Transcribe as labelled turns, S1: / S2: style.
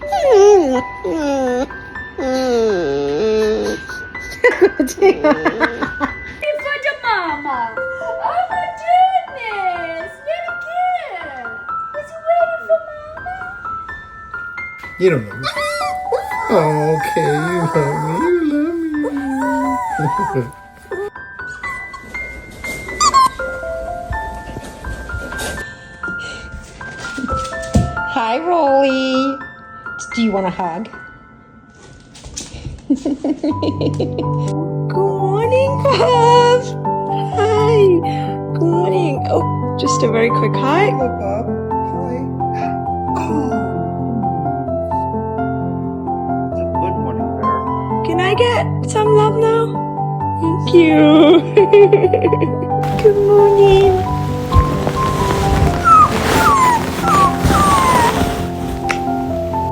S1: For the mama. Oh my goodness. Very good. Is he waiting for mama?
S2: You don't know me. Okay, you love me. You love me.
S3: Hi, Rolly. Do you want a hug? Good morning, Puff. Hi. Good morning. Oh, just a very quick hi.
S2: Hello, Bob. Hi. Oh. Good morning, bear.
S3: Can I get some love now? Thank you. Good morning.